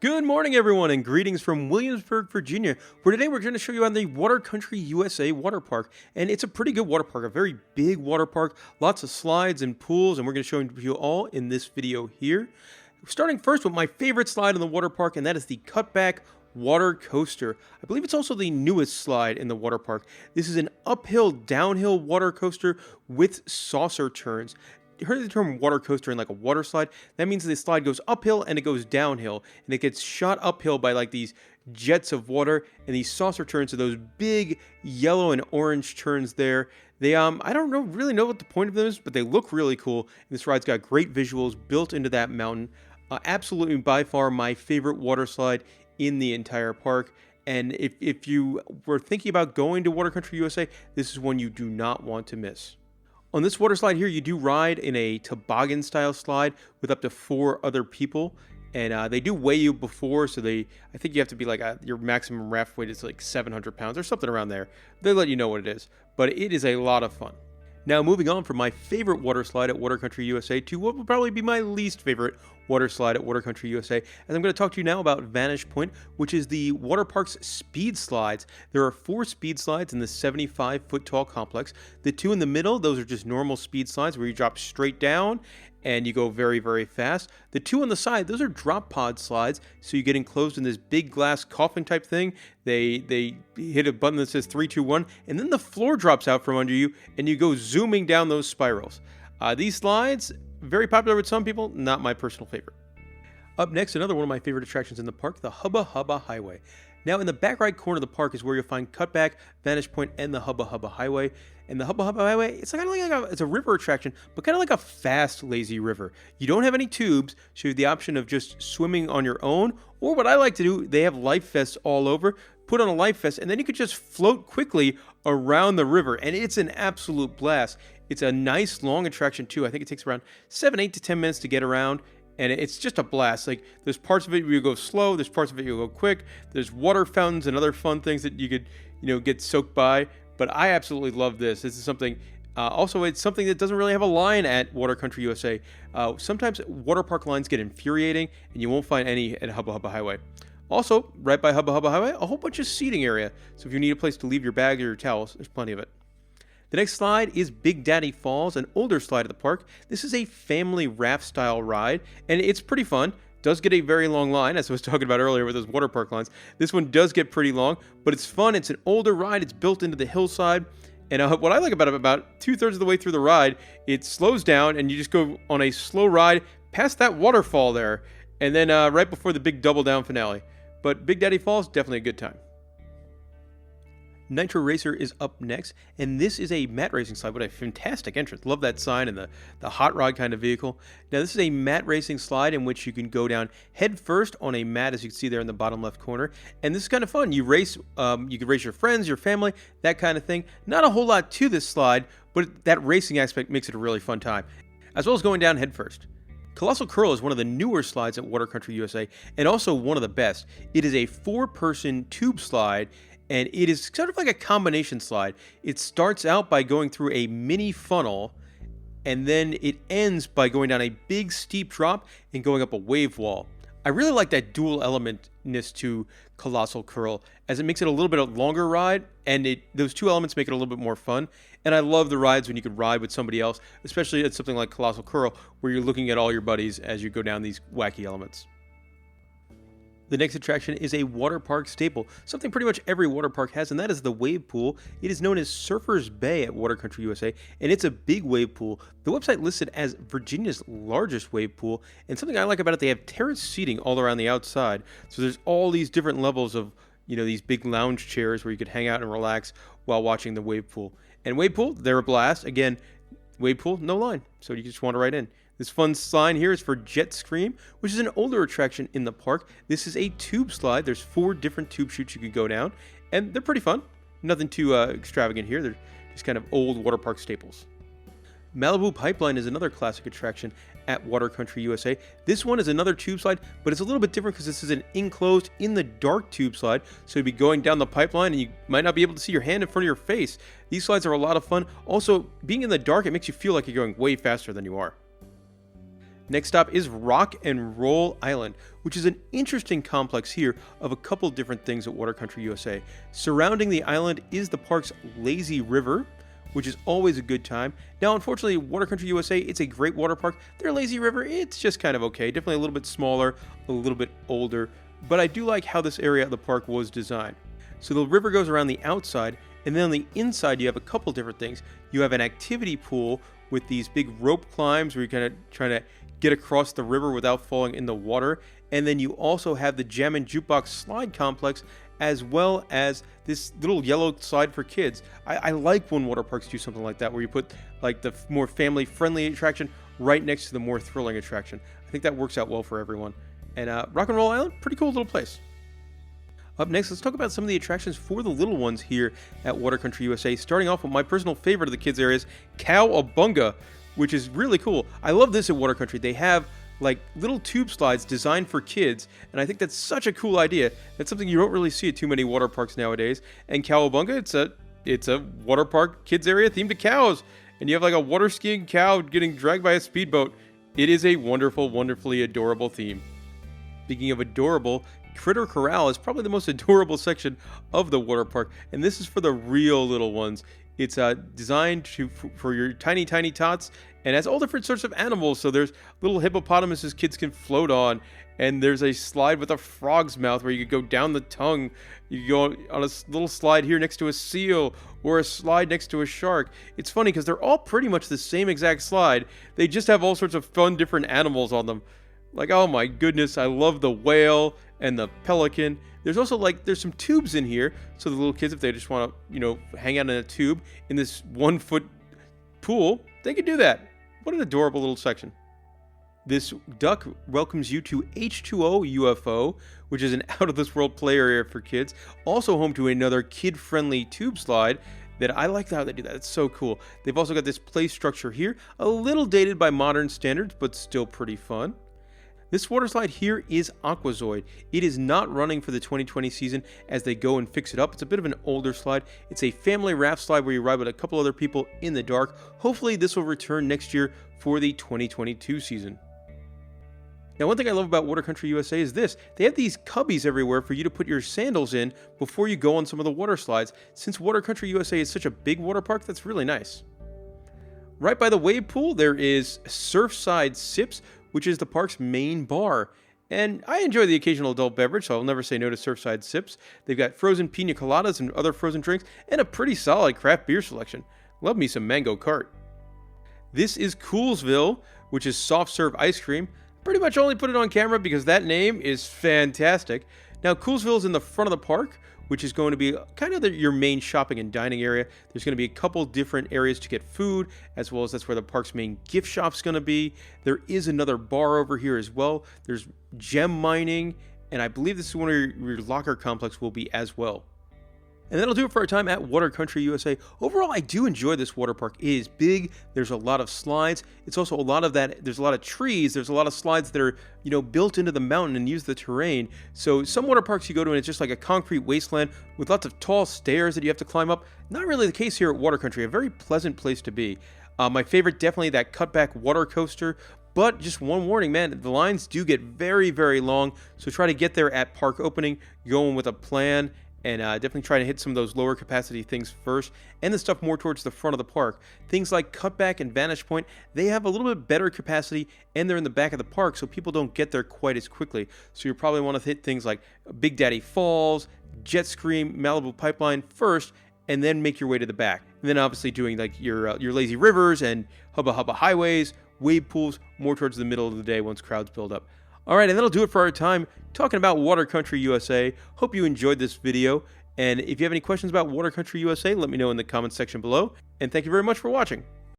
Good morning, everyone, and greetings from Williamsburg, Virginia, where today we're going to show you on the Water Country USA water park. And it's a pretty good water park, a very big water park, lots of slides and pools, and we're going to show you all in this video here. Starting first with my favorite slide in the water park, and that is the cutback water coaster. I believe it's also the newest slide in the water park. This is an uphill, downhill water coaster with saucer turns. You heard the term water coaster in like a water slide? That means the slide goes uphill and it goes downhill, and it gets shot uphill by like these jets of water, and these saucer turns are those big yellow and orange turns there. They I don't really know what the point of them is, but they look really cool. And this ride's got great visuals built into that mountain. Absolutely by far my favorite water slide in the entire park. And if you were thinking about going to Water Country USA, this is one you do not want to miss. On this water slide here, you do ride in a toboggan style slide with up to 4 other people, and they do weigh you before, so I think you have to be like your maximum raft weight is like 700 pounds or something around there. They let you know what it is, but it is a lot of fun. Now, moving on from my favorite water slide at Water Country USA to what would probably be my least favorite water slide at Water Country USA, as I'm going to talk to you now about Vanishing Point, which is the water park's speed slides. There are 4 speed slides in the 75-foot tall complex. The 2 in the middle, those are just normal speed slides where you drop straight down and you go very, very fast. The 2 on the side, those are drop pod slides, so you get enclosed in this big glass coffin type thing. They hit a button that says 3, 2, 1, and then the floor drops out from under you, and you go zooming down those spirals. These slides, very popular with some people, not my personal favorite. Up next, another one of my favorite attractions in the park, the Hubba Highway. Now, in the back right corner of the park is where you'll find Cutback, Vanishing Point, and the Hubba Highway. And the Hubba Highway, it's kind of like it's a river attraction, but kind of like a fast, lazy river. You don't have any tubes, so you have the option of just swimming on your own. Or what I like to do, they have life vests all over. Put on a life vest, and then you could just float quickly around the river, and it's an absolute blast. It's a nice, long attraction, too. I think it takes around 8 to 10 minutes to get around. And it's just a blast. Like, there's parts of it where you go slow, there's parts of it you go quick, there's water fountains and other fun things that you could, get soaked by. But I absolutely love this. This is something, also it's something that doesn't really have a line at Water Country USA. Sometimes water park lines get infuriating, and you won't find any at Hubba Highway. Also, right by Hubba Highway, a whole bunch of seating area. So if you need a place to leave your bag or your towels, there's plenty of it. The next slide is Big Daddy Falls, an older slide at the park. This is a family raft style ride, and it's pretty fun. Does get a very long line, as I was talking about earlier with those water park lines. This one does get pretty long, but it's fun. It's an older ride. It's built into the hillside. And what I like about it, about 2/3 of the way through the ride, it slows down, and you just go on a slow ride past that waterfall there, and then right before the big double down finale. But Big Daddy Falls, definitely a good time. Nitro Racer is up next, and this is a mat racing slide with a fantastic entrance. Love that sign and the hot rod kind of vehicle. Now, this is a mat racing slide in which you can go down head first on a mat, as you can see there in the bottom left corner. And this is kind of fun. You race, you can race your friends, your family, that kind of thing. Not a whole lot to this slide, but that racing aspect makes it a really fun time, as well as going down head first. Colossal Curl is one of the newer slides at Water Country USA, and also one of the best. It is a 4-person tube slide, and it is sort of like a combination slide. It starts out by going through a mini funnel, and then it ends by going down a big steep drop and going up a wave wall. I really like that dual elementness to Colossal Curl, as it makes it a little bit of a longer ride, and those 2 elements make it a little bit more fun. And I love the rides when you could ride with somebody else, especially at something like Colossal Curl, where you're looking at all your buddies as you go down these wacky elements. The next attraction is a water park staple, something pretty much every water park has, and that is the wave pool. It is known as Surfers Bay at Water Country USA, and it's a big wave pool. The website lists it as Virginia's largest wave pool, and something I like about it, they have terrace seating all around the outside. So there's all these different levels of, these big lounge chairs where you could hang out and relax while watching the wave pool. And wave pool, they're a blast. Again, wave pool, no line, so you just want to ride in. This fun sign here is for Jet Scream, which is an older attraction in the park. This is a tube slide. There's 4 different tube chutes you can go down, and they're pretty fun. Nothing too extravagant here. They're just kind of old water park staples. Malibu Pipeline is another classic attraction at Water Country USA. This one is another tube slide, but it's a little bit different because this is an enclosed, in the dark tube slide. So you'd be going down the pipeline and you might not be able to see your hand in front of your face. These slides are a lot of fun. Also, being in the dark, it makes you feel like you're going way faster than you are. Next stop is Rock and Roll Island, which is an interesting complex here of a couple different things at Water Country USA. Surrounding the island is the park's lazy river, which is always a good time. Now, unfortunately, Water Country USA, it's a great water park. Their lazy river, it's just kind of okay. Definitely a little bit smaller, a little bit older, but I do like how this area of the park was designed. So the river goes around the outside, and then on the inside, you have a couple different things. You have an activity pool with these big rope climbs where you're kind of trying to get across the river without falling in the water. And then you also have the Jammin' Jukebox slide complex, as well as this little yellow slide for kids. I like when water parks do something like that, where you put like the more family-friendly attraction right next to the more thrilling attraction. I think that works out well for everyone. And Rock and Roll Island, pretty cool little place. Up next, let's talk about some of the attractions for the little ones here at Water Country USA. Starting off with my personal favorite of the kids' areas, Cowabunga, which is really cool. I love this at Water Country. They have like little tube slides designed for kids, and I think that's such a cool idea. That's something you don't really see at too many water parks nowadays. And Cowabunga, it's a water park kids area themed to cows, and you have like a water skiing cow getting dragged by a speedboat. It is a wonderful, wonderfully adorable theme. Speaking of adorable, Critter Corral is probably the most adorable section of the water park, and this is for the real little ones. It's designed for your tiny tots, and has all different sorts of animals. So there's little hippopotamuses kids can float on, and there's a slide with a frog's mouth where you could go down the tongue. You go on a little slide here next to a seal, or a slide next to a shark. It's funny because they're all pretty much the same exact slide. They just have all sorts of fun different animals on them. Like, oh my goodness, I love the whale and the pelican. There's also there's some tubes in here, so the little kids, if they just want to, hang out in a tube in this 1 foot pool, they can do that. What an adorable little section. This duck welcomes you to H2O UFO, which is an out-of-this-world play area for kids. Also home to another kid-friendly tube slide that I like how they do that. It's so cool. They've also got this play structure here, a little dated by modern standards, but still pretty fun. This water slide here is Aquazoid. It is not running for the 2020 season as they go and fix it up. It's a bit of an older slide. It's a family raft slide where you ride with a couple other people in the dark. Hopefully this will return next year for the 2022 season. Now, one thing I love about Water Country USA is this. They have these cubbies everywhere for you to put your sandals in before you go on some of the water slides. Since Water Country USA is such a big water park, that's really nice. Right by the wave pool, there is Surfside Sips, which is the park's main bar. And I enjoy the occasional adult beverage, so I'll never say no to Surfside Sips. They've got frozen pina coladas and other frozen drinks, and a pretty solid craft beer selection. Love me some Mango Cart. This is Coolsville, which is soft serve ice cream. Pretty much only put it on camera because that name is fantastic. Now, Coolsville is in the front of the park, which is going to be kind of your main shopping and dining area. There's going to be a couple different areas to get food, as well as that's where the park's main gift shop's going to be. There is another bar over here as well. There's gem mining, and I believe this is one of your locker complex will be as well. And that'll do it for our time at Water Country USA. Overall, I do enjoy this water park. It is big. There's a lot of slides. It's also a lot of that. There's a lot of trees. There's a lot of slides that are, built into the mountain and use the terrain. So some water parks you go to and it's just like a concrete wasteland with lots of tall stairs that you have to climb up. Not really the case here at Water Country. A very pleasant place to be. My favorite, definitely that cutback water coaster. But just one warning, man, the lines do get very, very long. So try to get there at park opening, going with a plan. And definitely try to hit some of those lower capacity things first, and the stuff more towards the front of the park. Things like Cutback and Vanishing Point, they have a little bit better capacity, and they're in the back of the park, so people don't get there quite as quickly. So you probably want to hit things like Big Daddy Falls, Jet Scream, Malibu Pipeline first, and then make your way to the back. And then obviously doing like your lazy rivers and Hubba highways, wave pools, more towards the middle of the day once crowds build up. Alright, and that'll do it for our time talking about Water Country USA. Hope you enjoyed this video, and if you have any questions about Water Country USA, let me know in the comments section below, and thank you very much for watching.